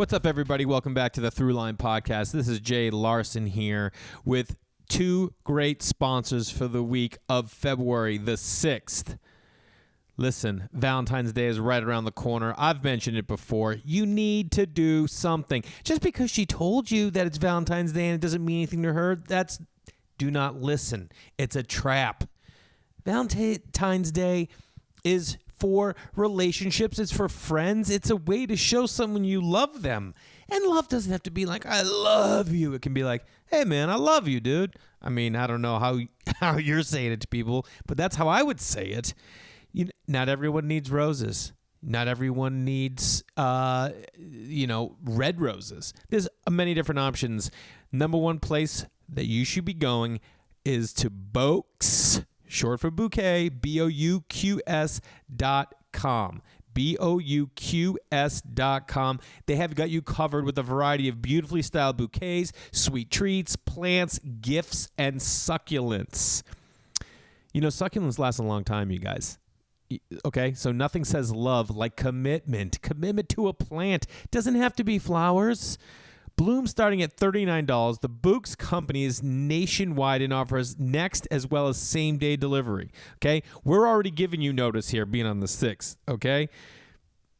What's up, everybody? Welcome back to the Thruline podcast. This is Jay Larson here with two great sponsors for the week of February the 6th. Listen, Valentine's Day is right around the corner. I've mentioned it before. You need to do something. Just because she told you that it's Valentine's Day and it doesn't mean anything to her, do not listen. It's a trap. Valentine's Day is for relationships. It's for friends. It's a way to show someone you love them. And love doesn't have to be like, I love you. It can be like, hey, man, I love you, dude. I mean, I don't know how you're saying it to people, but that's how I would say it. Not everyone needs roses. Not everyone needs, red roses. There's many different options. Number one place that you should be going is to Bouqs, short for bouquet, BOUQS.com. BOUQS.com. They have got you covered with a variety of beautifully styled bouquets, sweet treats, plants, gifts, and succulents. Succulents last a long time, you guys. Okay, so nothing says love like commitment. Commitment to a plant. Doesn't have to be flowers. Bloom starting at $39. The Bouqs company is nationwide and offers next as well as same-day delivery. Okay, we're already giving you notice here being on the 6th. Okay,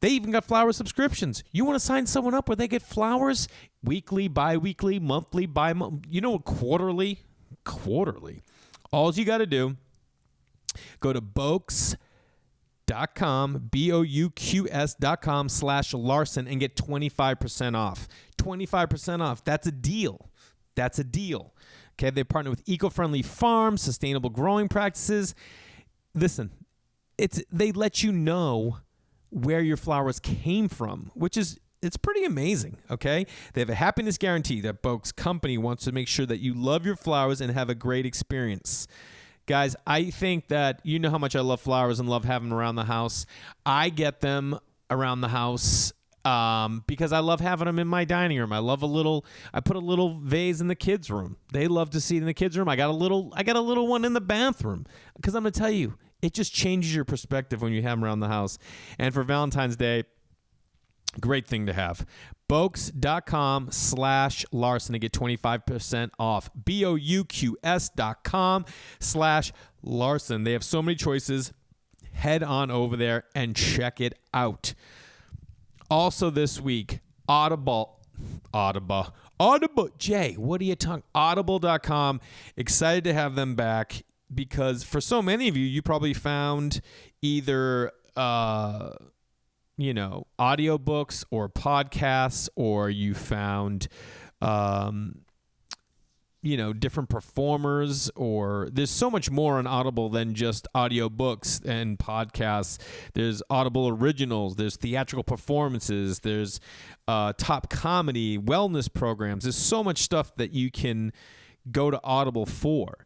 they even got flower subscriptions. You want to sign someone up where they get flowers weekly, bi-weekly, monthly, bi-month, quarterly? Quarterly. All you got to do, go to Bouqs.com, BOUQS.com/Larson and get 25% off. 25% off. That's a deal. That's a deal. Okay, they partner with eco-friendly farms, sustainable growing practices. Listen, they let you know where your flowers came from, it's pretty amazing, okay? They have a happiness guarantee that Bouqs company wants to make sure that you love your flowers and have a great experience. Guys, I think that you know how much I love flowers and love having them around the house. I get them around the house because I love having them in my dining room. I put a little vase in the kids' room. They love to see it in the kids' room. I got a little one in the bathroom because I'm going to tell you, it just changes your perspective when you have them around the house. And for Valentine's Day, great thing to have. Bouqs.com/Larson to get 25% off. BOUQS.com/Larson. They have so many choices. Head on over there and check it out. Also this week, Audible. Jay, what are you talking? Audible.com. Excited to have them back because for so many of you, you probably found either audiobooks or podcasts, or you found, different performers, or there's so much more on Audible than just audiobooks and podcasts. There's Audible originals, there's theatrical performances, there's top comedy, wellness programs. There's so much stuff that you can go to Audible for.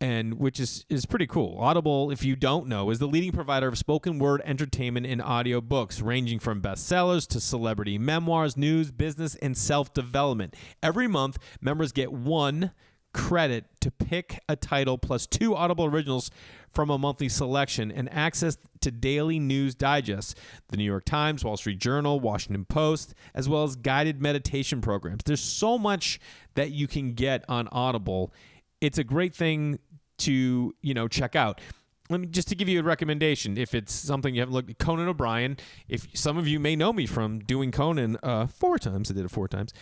And which is pretty cool. Audible, if you don't know, is the leading provider of spoken word entertainment and audiobooks, ranging from bestsellers to celebrity memoirs, news, business, and self-development. Every month, members get 1 credit to pick a title plus 2 Audible originals from a monthly selection and access to daily news digests, the New York Times, Wall Street Journal, Washington Post, as well as guided meditation programs. There's so much that you can get on Audible. It's a great thing to, check out. Just to give you a recommendation, if it's something you haven't looked at, Conan O'Brien, if some of you may know me from doing Conan 4 times, I did it 4 times.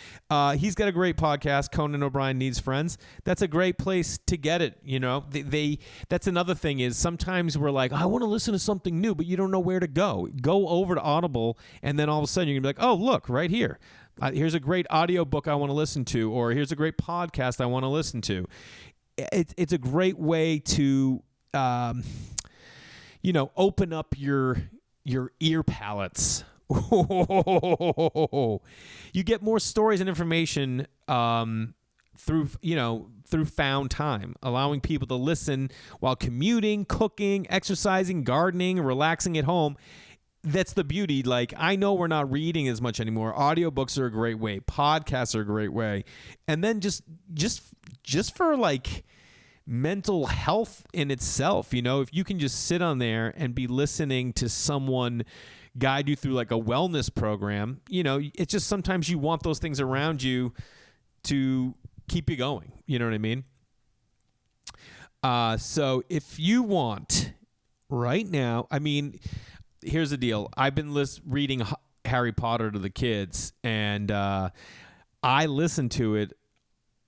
He's got a great podcast, Conan O'Brien Needs Friends. That's a great place to get it. That's another thing is sometimes we're like, I want to listen to something new, but you don't know where to go. Go over to Audible, and then all of a sudden you're going to be like, oh, look, right here. Here's a great audiobook I want to listen to, or here's a great podcast I want to listen to. It's a great way to, open up your ear palates. You get more stories and information through found time, allowing people to listen while commuting, cooking, exercising, gardening, relaxing at home. That's the beauty. Like, I know we're not reading as much anymore. Audiobooks are a great way. Podcasts are a great way. And then just for like mental health in itself, if you can just sit on there and be listening to someone guide you through like a wellness program. It's just sometimes you want those things around you to keep you going. You know what I mean? So if you want right now, here's the deal. I've been reading Harry Potter to the kids, and I listened to it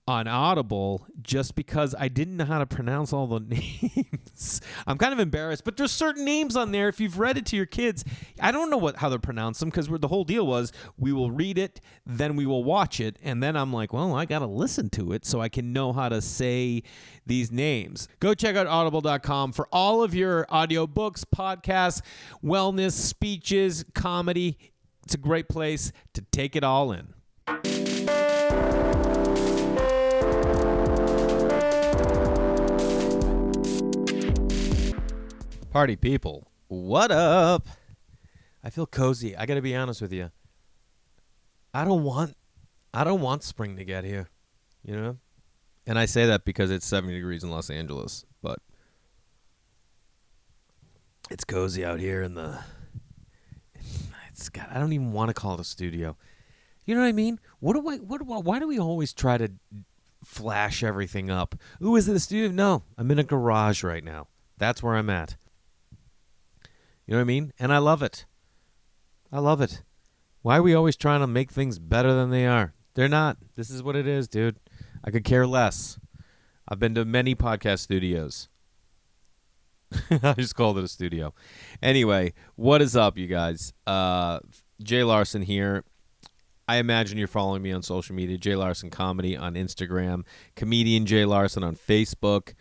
on Audible just because I didn't know how to pronounce all the names. I'm kind of embarrassed, but there's certain names on there. If you've read it to your kids, I don't know how to pronounce them, because the whole deal was we will read it, then we will watch it, and then I'm like, well, I got to listen to it so I can know how to say these names. Go check out audible.com for all of your audiobooks, podcasts, wellness, speeches, comedy. It's a great place to take it all in. Party people, what up? I feel cozy. I got to be honest with you. I don't want spring to get here, And I say that because it's 70 degrees in Los Angeles, but it's cozy out here in the I don't even want to call it a studio. You know what I mean? Why do we always try to flash everything up? Ooh, is it a studio? No, I'm in a garage right now. That's where I'm at. You know what I mean? And I love it. Why are we always trying to make things better than they are? They're not. This is what it is, dude. I could care less. I've been to many podcast studios. I just called it a studio. Anyway, what is up, you guys? Jay Larson here. I imagine you're following me on social media. Jay Larson Comedy on Instagram. Comedian Jay Larson on Facebook.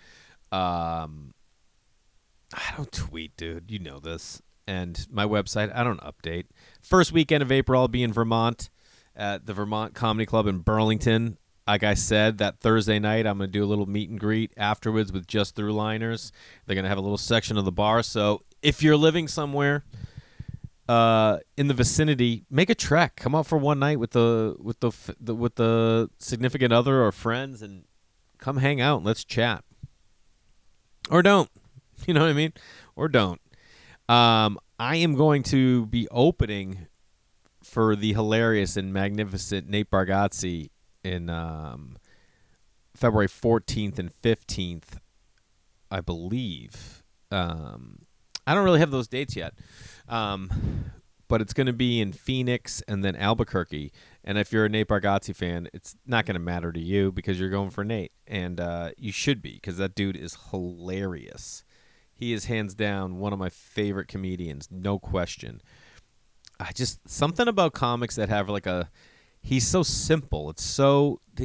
I don't tweet, dude. You know this. And my website, I don't update. First weekend of April, I'll be in Vermont at the Vermont Comedy Club in Burlington. Like I said, that Thursday night, I'm going to do a little meet and greet afterwards with just Thruliners. They're going to have a little section of the bar. So if you're living somewhere in the vicinity, make a trek. Come out for one night with the significant other or friends, and come hang out and let's chat. Or don't. You know what I mean? Or don't. I am going to be opening for the hilarious and magnificent Nate Bargatze in February 14th and 15th, I believe. I don't really have those dates yet. But it's going to be in Phoenix and then Albuquerque. And if you're a Nate Bargatze fan, it's not going to matter to you because you're going for Nate. And you should be, because that dude is hilarious. He is hands down one of my favorite comedians, no question. Something about comics that have he's so simple.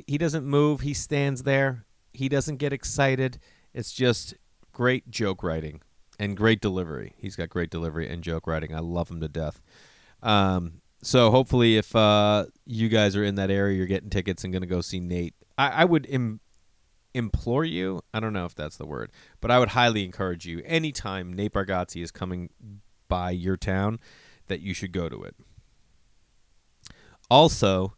He doesn't move. He stands there. He doesn't get excited. It's just great joke writing and great delivery. He's got great delivery and joke writing. I love him to death. So hopefully if you guys are in that area, you're getting tickets and going to go see Nate. I would implore you, I don't know if that's the word, but I would highly encourage you anytime Nate Bargatze is coming by your town that you should go to it. Also,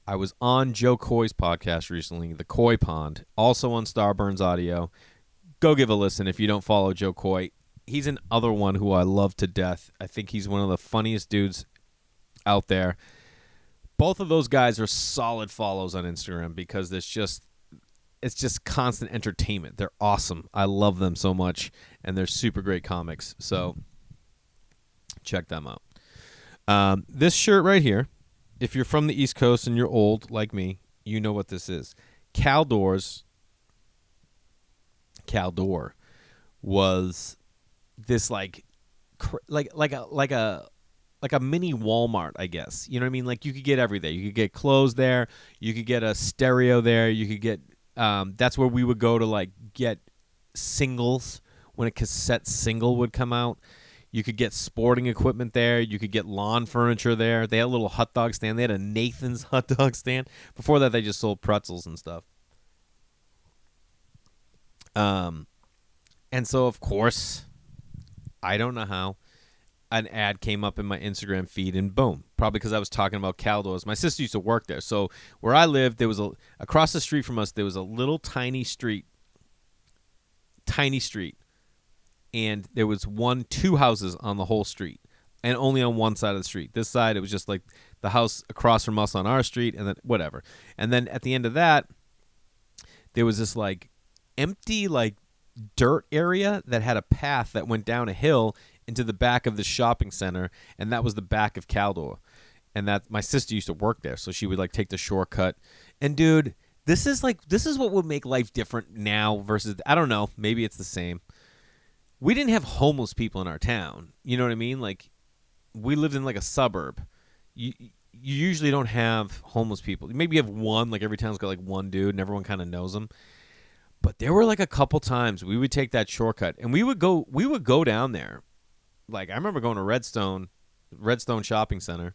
I was on Joe Coy's podcast recently, The Coy Pond, also on Starburns Audio. Go give a listen if you don't follow Joe Coy. He's another one who I love to death. I think he's one of the funniest dudes out there. Both of those guys are solid follows on Instagram because it's just constant entertainment. They're awesome. I love them so much, and they're super great comics. So check them out. This shirt right here, if you're from the East Coast and you're old like me, you know what this is. Caldor was this like a mini Walmart, I guess. You know what I mean? Like you could get everything. You could get clothes there. You could get a stereo there. You could get that's where we would go to get singles when a cassette single would come out. You could get sporting equipment there. You could get lawn furniture there. They had a little hot dog stand. They had a Nathan's hot dog stand. Before that, they just sold pretzels and stuff. And so, of course, I don't know how, an ad came up in my Instagram feed, and boom, probably because I was talking about Caldor's. My sister used to work there. So where I lived, there was across the street from us, there was a little tiny street. And there was two houses on the whole street. and only on one side of the street. This side, it was just like the house across from us on our street, and then whatever. And then at the end of that, there was this like empty like dirt area that had a path that went down a hill into the back of the shopping center, and that was the back of Caldor. And that my sister used to work there, so she would like take the shortcut. And dude, this is what would make life different now versus, I don't know, maybe it's the same. We didn't have homeless people in our town. You know what I mean? Like, we lived in like a suburb. You usually don't have homeless people. Maybe you have one, like every town's got like one dude and everyone kind of knows him. But there were like a couple times we would take that shortcut and we would go down there. Like, I remember going to Redstone Shopping Center,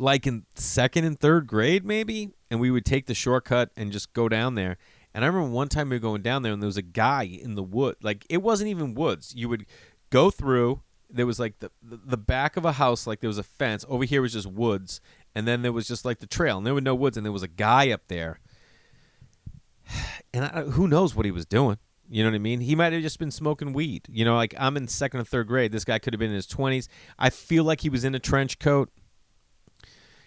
like in second and third grade maybe, and we would take the shortcut and just go down there. And I remember one time we were going down there and there was a guy in the wood. Like, it wasn't even woods. You would go through, there was like the back of a house, like there was a fence. Over here was just woods, and then there was just like the trail, and there were no woods, and there was a guy up there. And who knows what he was doing? You know what I mean? He might have just been smoking weed. You know, like, I'm in second or third grade. This guy could have been in his 20s. I feel like he was in a trench coat.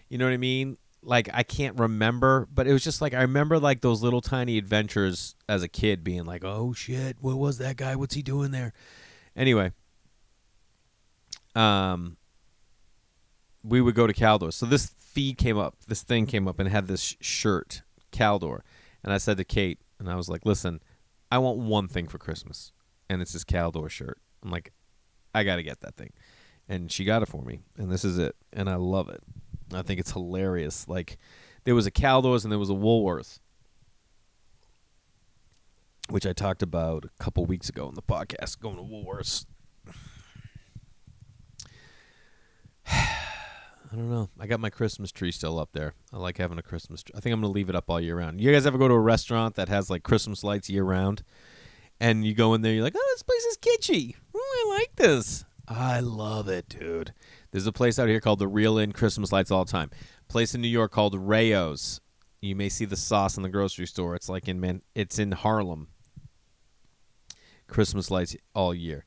You know what I mean? Like, I can't remember, but it was just like, I remember like those little tiny adventures as a kid being like, oh shit, what was that guy? What's he doing there? Anyway, we would go to Caldor. So this thing came up and had this shirt, Caldor. And I said to Kate, and I was like, listen, I want one thing for Christmas, and it's this Caldor shirt. I'm like, I got to get that thing. And she got it for me, and this is it. And I love it. I think it's hilarious. Like, there was a Caldor's and there was a Woolworths, which I talked about a couple weeks ago in the podcast, going to Woolworths. I don't know. I got my Christmas tree still up there. I like having a Christmas tree. I think I'm going to leave it up all year round. You guys ever go to a restaurant that has like Christmas lights year round? And you go in there, you're like, oh, this place is kitschy. Oh, I like this. I love it, dude. There's a place out here called the Real Inn Christmas Lights all the time. Place in New York called Rayo's. You may see the sauce in the grocery store. It's like it's in Harlem. Christmas lights all year.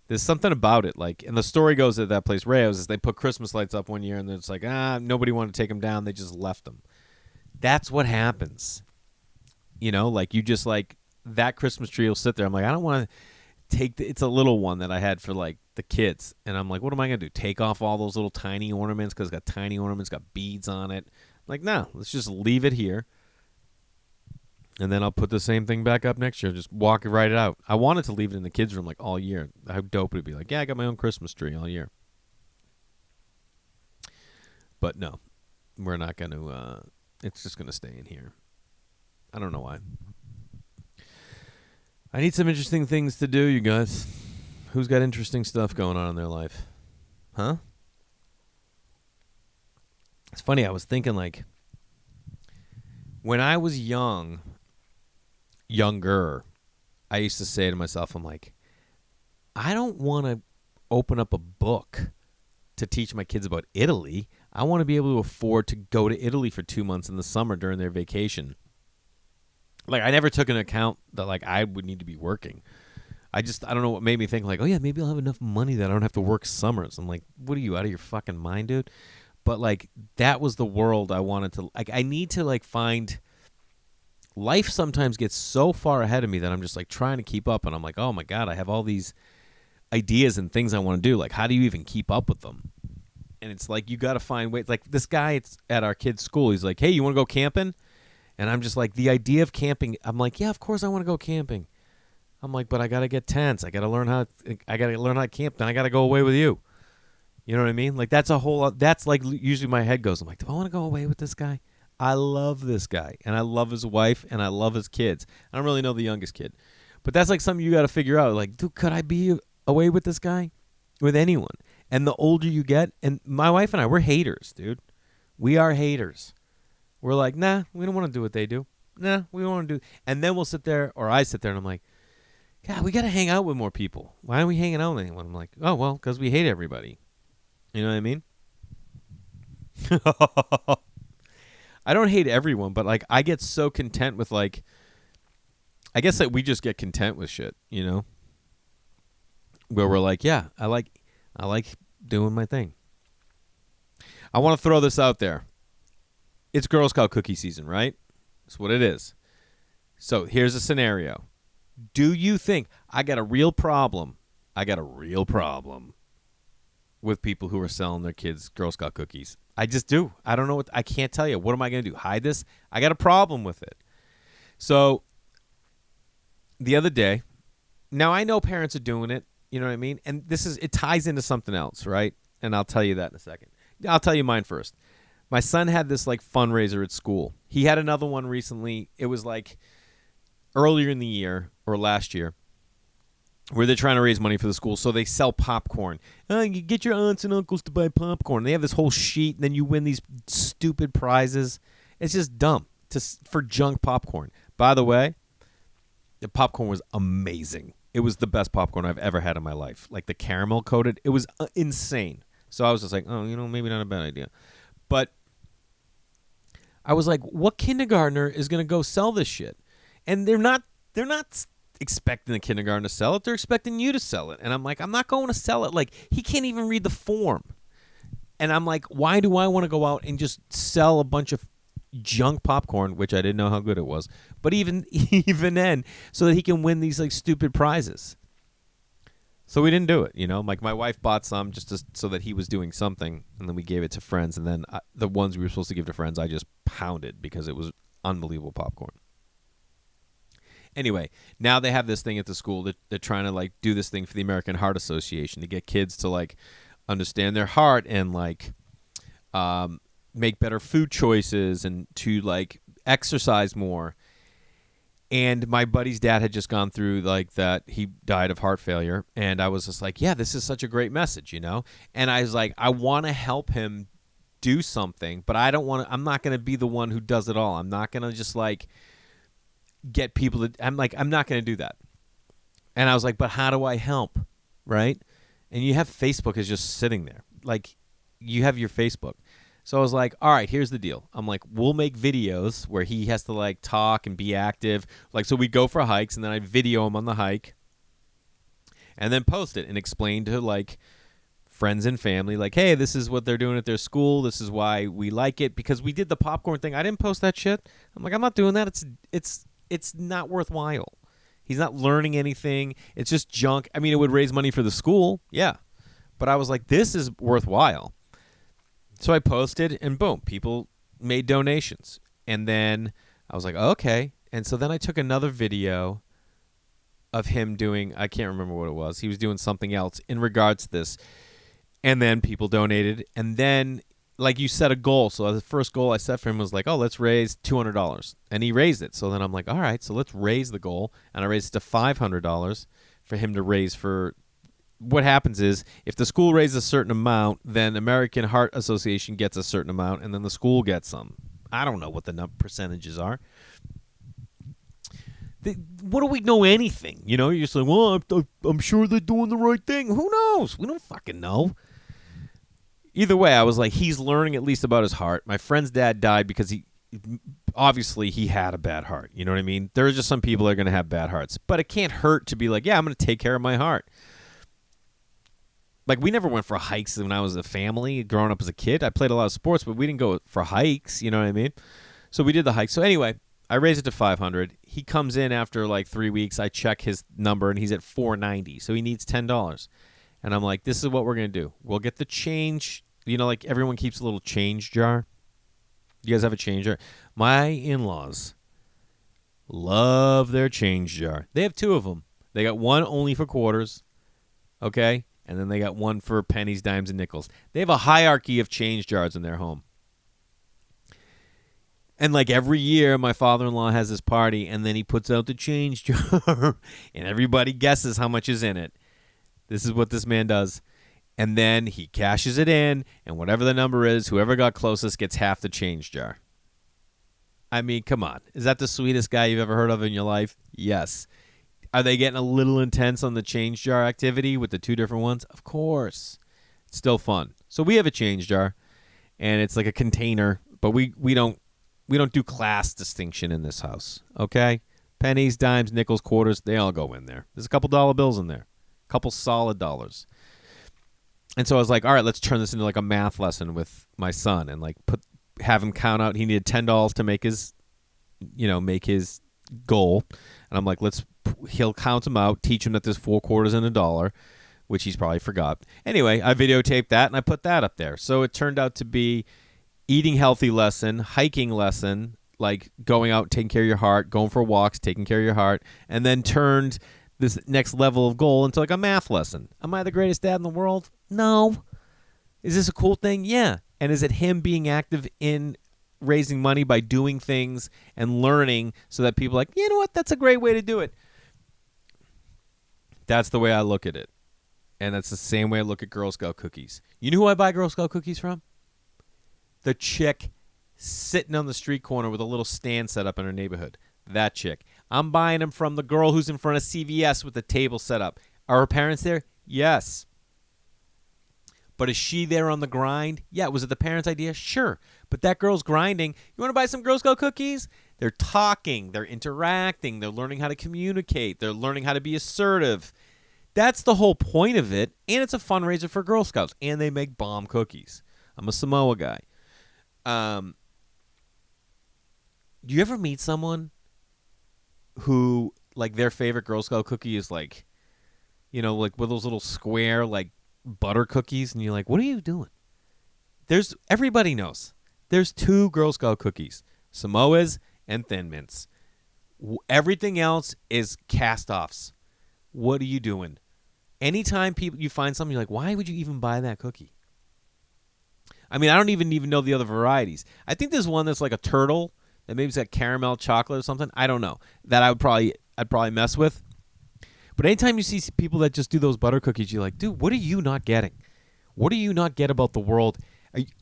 There's something about it, like, and the story goes that that place, Rayo's, is they put Christmas lights up one year, and it's like, nobody wanted to take them down. They just left them. That's what happens. You know, like, you just, like, that Christmas tree will sit there. I'm like, I don't want to take it's a little one that I had for, like, the kids. And I'm like, what am I going to do? Take off all those little tiny ornaments because it's got tiny ornaments, got beads on it. I'm like, no, let's just leave it here. And then I'll put the same thing back up next year. Just walk it right out. I wanted to leave it in the kids' room like all year. How dope would it be? Like, yeah, I got my own Christmas tree all year. But no, we're not going to. It's just going to stay in here. I don't know why. I need some interesting things to do, you guys. Who's got interesting stuff going on in their life? Huh? It's funny. I was thinking, like, when I was younger, I used to say to myself, I'm like, I don't want to open up a book to teach my kids about Italy. I want to be able to afford to go to Italy for 2 months in the summer during their vacation. Like, I never took into account that, like, I would need to be working. I don't know what made me think, like, oh, yeah, maybe I'll have enough money that I don't have to work summers. I'm like, what are you, out of your fucking mind, dude? But, like, that was the world I wanted to, like, I need to, like, find, life sometimes gets so far ahead of me that I'm just, like, trying to keep up. And I'm like, oh, my God, I have all these ideas and things I want to do. Like, how do you even keep up with them? And it's like, you got to find ways. Like, this guy at our kid's school, he's like, hey, you want to go camping? And I'm just like, the idea of camping, I'm like, yeah, of course I want to go camping. I'm like, but I got to get tents. I got to learn how to camp. Then I got to go away with you. You know what I mean? Like, that's like usually my head goes, I'm like, do I want to go away with this guy? I love this guy, and I love his wife, and I love his kids. I don't really know the youngest kid. But that's like something you got to figure out. Like, dude, could I be away with this guy? With anyone? And the older you get, and my wife and I, we're haters, dude. We are haters. We're like, nah, we don't want to do what they do. Nah, we don't want to do. And then we'll sit there, or I sit there, and I'm like, God, we got to hang out with more people. Why aren't we hanging out with anyone? I'm like, oh, well, because we hate everybody. You know what I mean? I don't hate everyone, but, like, I get so content with, like, I guess that we just get content with shit, you know? Where we're like, yeah, I like, I like doing my thing. I want to throw this out there. It's Girl Scout cookie season, right? That's what it is. So here's a scenario. Do you think I got a real problem? I got a real problem with people who are selling their kids Girl Scout cookies. I just do. I don't know what. I can't tell you. What am I going to do? Hide this? I got a problem with it. So the other day, now I know parents are doing it. You know what I mean? And it ties into something else, right? And I'll tell you that in a second. I'll tell you mine first. My son had this like fundraiser at school. He had another one recently. It was like earlier in the year or last year where they're trying to raise money for the school. So they sell popcorn. You get your aunts and uncles to buy popcorn. They have this whole sheet, and then you win these stupid prizes. It's just dumb for junk popcorn. By the way, the popcorn was amazing. It was the best popcorn I've ever had in my life. Like the caramel coated. It was insane. So I was just like, oh, maybe not a bad idea. But I was like, what kindergartner is going to go sell this shit? And they're not expecting the kindergarten to sell it. They're expecting you to sell it. And I'm like, I'm not going to sell it. Like, he can't even read the form. And I'm like, why do I want to go out and just sell a bunch of junk popcorn, which I didn't know how good it was, but even then, so that he can win these like stupid prizes? So we didn't do it, Like my wife bought some just so that he was doing something, and then we gave it to friends, and then the ones we were supposed to give to friends, I just pounded because it was unbelievable popcorn. Anyway, now they have this thing at the school that they're trying to like do this thing for the American Heart Association to get kids to like understand their heart and like make better food choices and to like exercise more. And my buddy's dad had just gone through like that. He died of heart failure. And I was just like, yeah, this is such a great message, And I was like, I want to help him do something, but I'm not going to be the one who does it all. I'm not going to just like get people to, I'm not going to do that. And I was like, but how do I help? Right. And you have Facebook is just sitting there. Like you have your Facebook. So I was like, all right, here's the deal. I'm like, we'll make videos where he has to like talk and be active. Like, so we go for hikes and then I video him on the hike and then post it and explain to like friends and family, like, hey, this is what they're doing at their school. This is why we like it, because we did the popcorn thing. I didn't post that shit. I'm like, I'm not doing that. It's not worthwhile. He's not learning anything. It's just junk. I mean, it would raise money for the school. Yeah. But I was like, this is worthwhile. So I posted, and boom, people made donations. And then I was like, okay. And so then I took another video of him doing, I can't remember what it was. He was doing something else in regards to this. And then people donated. And then, like, you set a goal. So the first goal I set for him was like, oh, let's raise $200. And he raised it. So then I'm like, all right, so let's raise the goal. And I raised it to $500 for him to raise for. What happens is if the school raises a certain amount, then American Heart Association gets a certain amount, and then the school gets some. I don't know what the percentages are. What do we know anything? You're just like, well, I'm sure they're doing the right thing. Who knows? We don't fucking know. Either way, I was like, he's learning at least about his heart. My friend's dad died because he had a bad heart. You know what I mean? There are just some people that are going to have bad hearts. But it can't hurt to be like, yeah, I'm going to take care of my heart. Like, we never went for hikes when I was a family, growing up as a kid. I played a lot of sports, but we didn't go for hikes, you know what I mean? So we did the hike. So anyway, I raised it to $500. He comes in after like 3 weeks. I check his number, and he's at $490. So he needs $10. And I'm like, this is what we're going to do. We'll get the change. Like everyone keeps a little change jar. You guys have a change jar? My in-laws love their change jar. They have two of them. They got one only for quarters, okay? And then they got one for pennies, dimes, and nickels. They have a hierarchy of change jars in their home. And like every year, my father-in-law has this party, and then he puts out the change jar, and everybody guesses how much is in it. This is what this man does. And then he cashes it in, and whatever the number is, whoever got closest gets half the change jar. I mean, come on. Is that the sweetest guy you've ever heard of in your life? Yes. Are they getting a little intense on the change jar activity with the two different ones? Of course. It's still fun. So we have a change jar, and it's like a container, but we don't do class distinction in this house, okay? Pennies, dimes, nickels, quarters, they all go in there. There's a couple dollar bills in there, a couple solid dollars. And so I was like, all right, let's turn this into like a math lesson with my son and like have him count out. He needed $10 to make his, make his goal. And I'm like, he'll count them out, teach him that there's 4 quarters and $1, which he's probably forgot. Anyway, I videotaped that and I put that up there. So it turned out to be eating healthy lesson, hiking lesson, like going out, taking care of your heart, going for walks, taking care of your heart, and then turned this next level of goal into like a math lesson. Am I the greatest dad in the world? No. Is this a cool thing? Yeah. And is it him being active in raising money by doing things and learning so that people are like, you know what, that's a great way to do it. That's the way I look at it. And that's the same way I look at Girl Scout cookies. You know who I buy Girl Scout cookies from? The chick sitting on the street corner with a little stand set up in her neighborhood. That chick. I'm buying them from the girl who's in front of CVS with the table set up. Are her parents there? Yes. But is she there on the grind? Yeah. Was it the parents' idea? Sure. But that girl's grinding. You want to buy some Girl Scout cookies? They're talking. They're interacting. They're learning how to communicate. They're learning how to be assertive. That's the whole point of it. And it's a fundraiser for Girl Scouts. And they make bomb cookies. I'm a Samoa guy. Do you ever meet someone who, like, their favorite Girl Scout cookie is like, like with those little square, like, butter cookies, and you're like, what are you doing? Everybody knows. There's 2 Girl Scout cookies, Samoas and Thin Mints. Everything else is cast-offs. What are you doing? Anytime you find something, you're like, why would you even buy that cookie? I mean, I don't even know the other varieties. I think there's one that's like a turtle that maybe it's got caramel chocolate or something. I don't know. That I'd probably mess with. But anytime you see people that just do those butter cookies, you're like, dude, what are you not getting? What do you not get about the world?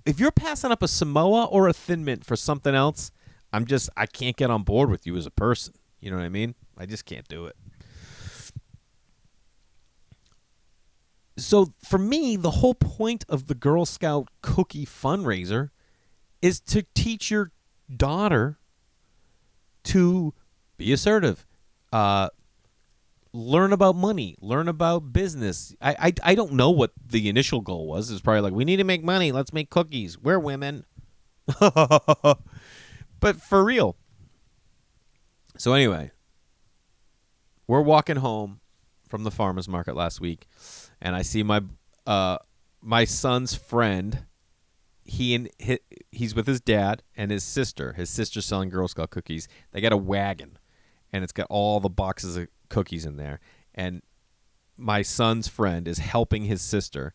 If you're passing up a Samoa or a Thin Mint for something else, I can't get on board with you as a person. You know what I mean? I just can't do it. So for me, the whole point of the Girl Scout cookie fundraiser is to teach your daughter to be assertive, learn about money, learn about business. I don't know what the initial goal was. It's probably like, we need to make money. Let's make cookies. We're women. But for real. So anyway, we're walking home from the farmer's market last week, and I see my son's friend. He's with his dad and his sister. His sister's selling Girl Scout cookies. They got a wagon, and it's got all the boxes of cookies in there. And my son's friend is helping his sister.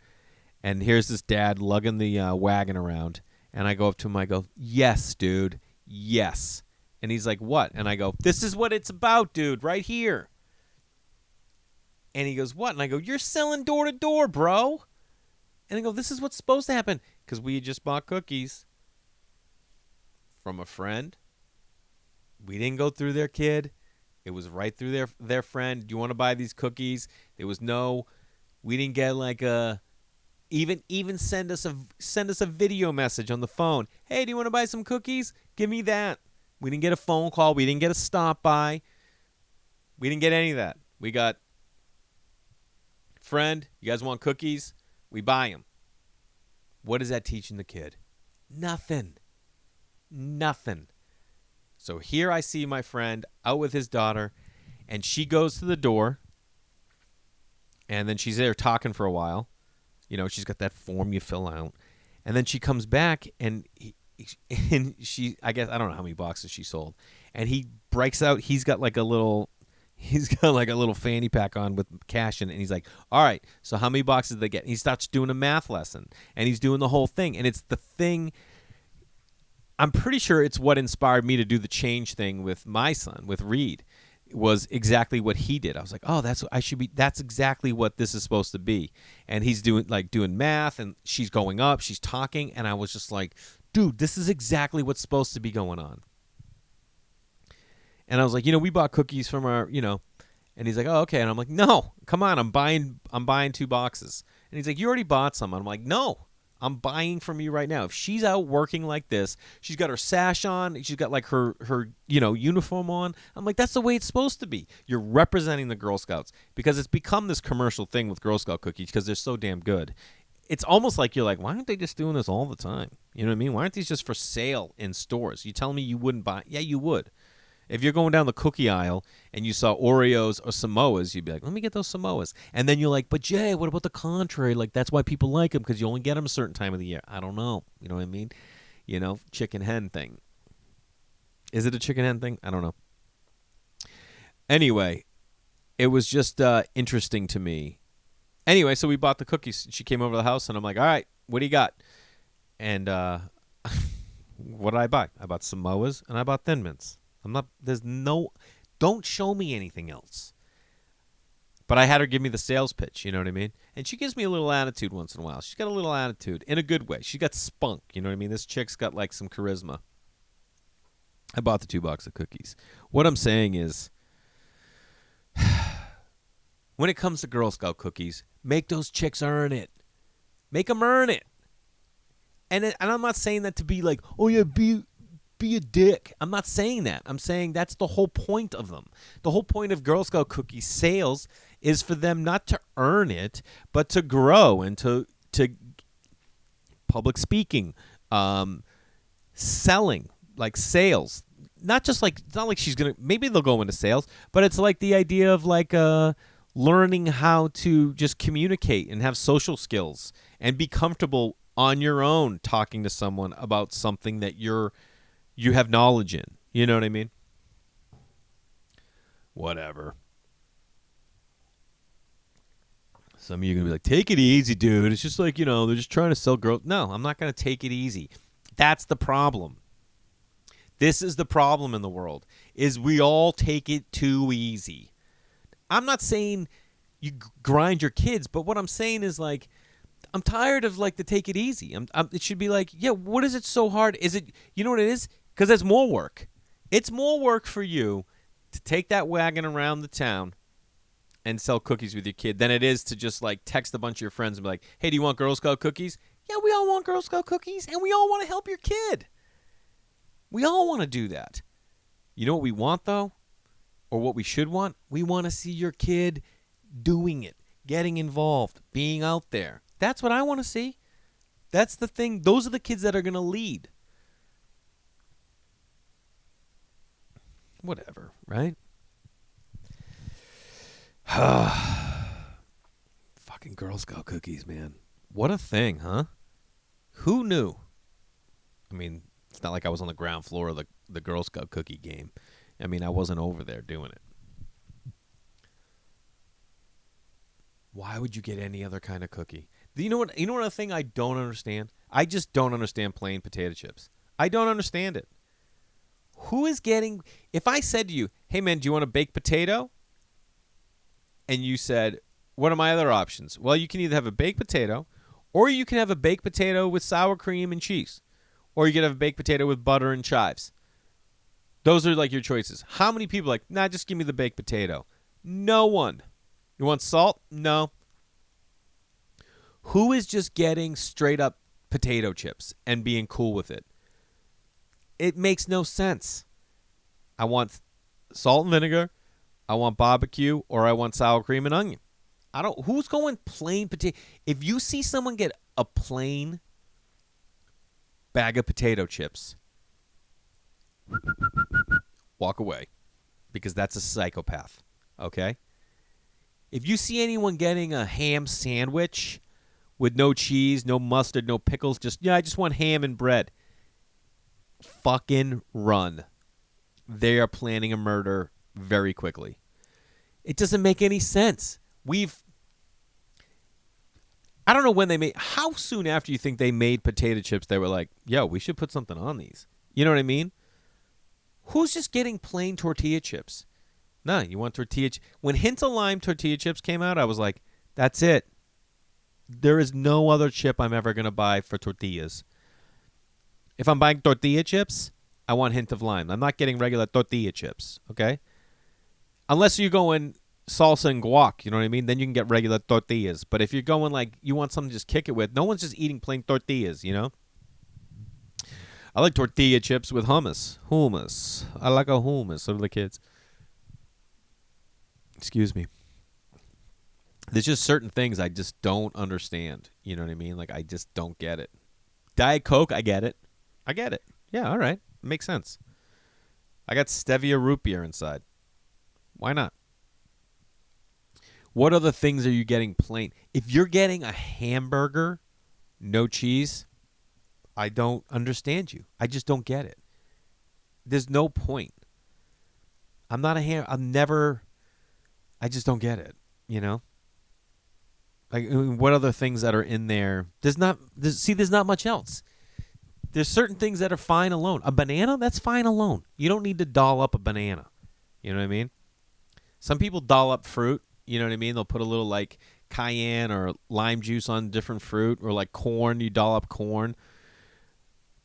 And here's this dad lugging the wagon around. And I go up to him. I go, yes, dude. Yes. And he's like, what? And I go, this is what it's about, dude, right here. And he goes, what? And I go, you're selling door to door, bro. And I go, this is what's supposed to happen. Because we just bought cookies from a friend. We didn't go through their kid. It was right through their friend. Do you want to buy these cookies? There was we didn't get like even send us a video message on the phone. Hey, do you want to buy some cookies? Give me that. We didn't get a phone call. We didn't get a stop by. We didn't get any of that. We got, friend, you guys want cookies? We buy them. What is that teaching the kid? Nothing. So here I see my friend out with his daughter, and she goes to the door, and then she's there talking for a while. She's got that form you fill out. And then she comes back, and she, I guess, I don't know how many boxes she sold. And he breaks out, he's got like a little fanny pack on with cash in it. And he's like, all right, so how many boxes did they get? And he starts doing a math lesson, and he's doing the whole thing. And it's the thing, I'm pretty sure it's what inspired me to do the change thing with my son, with Reed. Was exactly what he did. I was like, oh, that's exactly what this is supposed to be. And he's doing math, and she's going up, she's talking, and I was just like, dude, this is exactly what's supposed to be going on. And I was like, we bought cookies from our, and he's like, oh, okay. And I'm like, no, come on, I'm buying 2 boxes. And he's like, you already bought some. And I'm like, no, I'm buying from you right now. If she's out working like this, she's got her sash on, she's got like her uniform on. I'm like, that's the way it's supposed to be. You're representing the Girl Scouts, because it's become this commercial thing with Girl Scout cookies because they're so damn good. it's almost like you're like, why aren't they just doing this all the time? You know what I mean? Why aren't these just for sale in stores? You telling me you wouldn't buy? Yeah, you would. If you're going down the cookie aisle and you saw Oreos or Samoas, you'd be like, let me get those Samoas. And then you're like, but Jay, what about the contrary? Like, that's why people like them, because you only get them a certain time of the year. I don't know. You know what I mean? You know, chicken hen thing. Is it a chicken hen thing? I don't know. Anyway, it was just interesting to me. Anyway, so we bought the cookies. She came over to the house, and I'm like, all right, what do you got? And what did I buy? I bought Samoas, and I bought Thin Mints. Don't show me anything else. But I had her give me the sales pitch, you know what I mean? And she gives me a little attitude once in a while. She's got a little attitude in a good way. She got spunk, you know what I mean? This chick's got like some charisma. I bought the 2 boxes of cookies. What I'm saying is, when it comes to Girl Scout cookies, make those chicks earn it. Make them earn it. And I'm not saying that to be like, oh yeah, be a dick. I'm not saying that. I'm saying that's the whole point of them. The whole point of Girl Scout cookie sales is for them not to earn it, but to grow and to public speaking, selling, like sales. Not just like, it's not like she's going to, maybe they'll go into sales, but it's like the idea of like learning how to just communicate and have social skills and be comfortable on your own talking to someone about something that you have knowledge in. You know what I mean? Whatever. Some of you are going to be like, take it easy, dude. It's just like, they're just trying to sell girls. No, I'm not going to take it easy. That's the problem. This is the problem in the world, is we all take it too easy. I'm not saying you grind your kids, but what I'm saying is like, I'm tired of like the take it easy. It should be like, yeah, what is it so hard? Is it, you know what it is? Because it's more work. It's more work for you to take that wagon around the town and sell cookies with your kid than it is to just like text a bunch of your friends and be like, hey, do you want Girl Scout cookies? Yeah, we all want Girl Scout cookies, and we all want to help your kid. We all want to do that. You know what we want, though? Or what we should want? We want to see your kid doing it, getting involved, being out there. That's what I want to see. That's the thing. Those are the kids that are going to lead. Whatever, right? Fucking Girl Scout cookies, man. What a thing, huh? Who knew? I mean, it's not like I was on the ground floor of the Girl Scout cookie game. I mean, I wasn't over there doing it. Why would you get any other kind of cookie? You know what? You know what? A thing I don't understand. I just don't understand plain potato chips. I don't understand it. Who is getting? If I said to you, "Hey man, do you want a baked potato?" and you said, "What are my other options?" Well, you can either have a baked potato, or you can have a baked potato with sour cream and cheese, or you can have a baked potato with butter and chives. Those are like your choices. How many people are like, nah, just give me the baked potato? No one. You want salt? No. Who is just getting straight up potato chips and being cool with it? It makes no sense. I want salt and vinegar, I want barbecue, or I want sour cream and onion. Who's going plain potato? If you see someone get a plain bag of potato chips, walk away, because that's a psychopath, okay? If you see anyone getting a ham sandwich with no cheese, no mustard, no pickles, I just want ham and bread, fucking run. They are planning a murder very quickly. It doesn't make any sense. I don't know when they made, how soon after you think they made potato chips they were like, yo, we should put something on these. You know what I mean? Who's just getting plain tortilla chips? No, you want tortilla chips. When Hint of Lime tortilla chips came out, I was like, that's it. There is no other chip I'm ever going to buy for tortillas. If I'm buying tortilla chips, I want Hint of Lime. I'm not getting regular tortilla chips, okay? Unless you're going salsa and guac, you know what I mean? Then you can get regular tortillas. But if you're going like you want something to just kick it with, no one's just eating plain tortillas, you know? I like tortilla chips with hummus. Hummus. I like a hummus. So do the kids. Excuse me. There's just certain things I just don't understand. You know what I mean? Like, I just don't get it. Diet Coke, I get it. I get it. Yeah, all right. Makes sense. I got stevia root beer inside. Why not? What other things are you getting plain? If you're getting a hamburger, no cheese, I don't understand you. I just don't get it. There's no point. I'm not a I just don't get it, you know? Like, what other things that are in there? There's not much else. There's certain things that are fine alone. A banana, that's fine alone. You don't need to doll up a banana. You know what I mean? Some people doll up fruit. You know what I mean? They'll put a little, like, cayenne or lime juice on different fruit, or like corn, you doll up corn.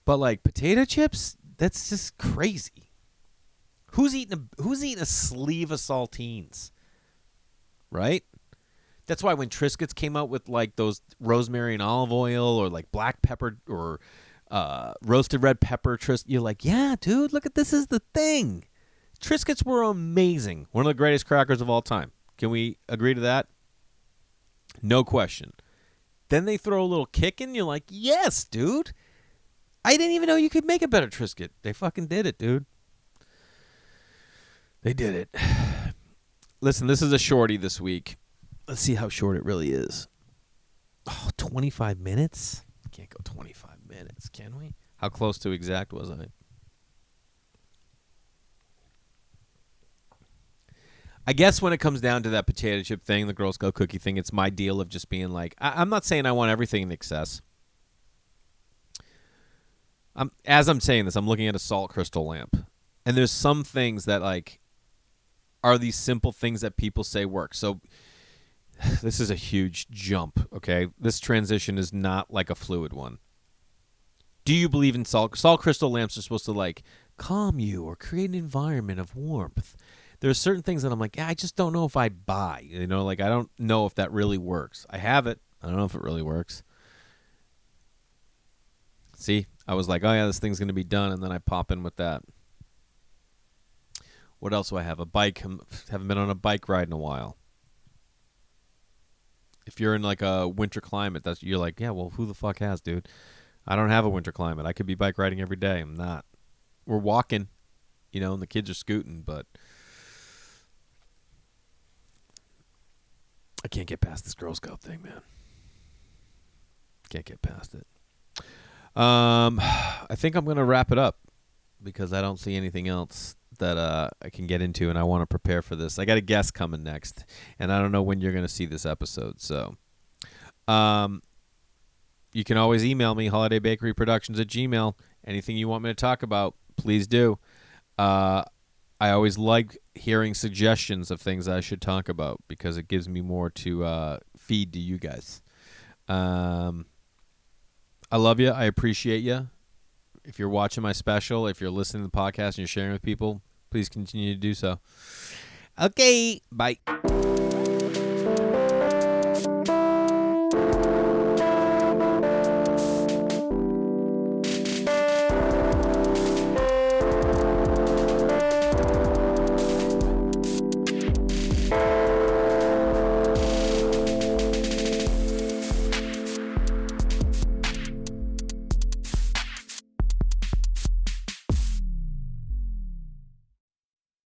But like potato chips, that's just crazy. Who's eating a sleeve of saltines? Right? That's why when Triscuits came out with like those rosemary and olive oil, or like black pepper or roasted red pepper you're like, yeah, dude, look at this is the thing. Triscuits were amazing. One of the greatest crackers of all time. Can we agree to that? No question. Then they throw a little kick in. You're like, yes, dude. I didn't even know you could make a better Triscuit. They fucking did it, dude. They did it. Listen, this is a shorty this week. Let's see how short it really is. Oh, 25 minutes? Can't go 25 minutes, can we? How close to exact was I? I guess when it comes down to that potato chip thing, the Girl Scout cookie thing, it's my deal of just being like, I'm not saying I want everything in excess. As I'm saying this, I'm looking at a salt crystal lamp. And there's some things that, like, are these simple things that people say work. So this is a huge jump, okay? This transition is not like a fluid one. Do you believe in salt? Salt crystal lamps are supposed to, like, calm you or create an environment of warmth. There are certain things that I'm like, I just don't know if I buy. You know, like, I don't know if that really works. I have it. I don't know if it really works. See, I was like, oh, yeah, this thing's going to be done, and then I pop in with that. What else do I have? A bike. Haven't been on a bike ride in a while. If you're in, like, a winter climate, you're like, yeah, well, who the fuck has, dude? I don't have a winter climate. I could be bike riding every day. I'm not. We're walking, you know, and the kids are scooting, but I can't get past this Girl Scout thing, man. Can't get past it. I think I'm going to wrap it up because I don't see anything else that I can get into, and I want to prepare for this. I got a guest coming next, and I don't know when you're going to see this episode. So you can always email me, holidaybakeryproductions@gmail.com. Anything you want me to talk about, please do. I always like hearing suggestions of things I should talk about because it gives me more to feed to you guys. I love you. I appreciate you. If you're watching my special, if you're listening to the podcast and you're sharing with people, please continue to do so. Okay, bye.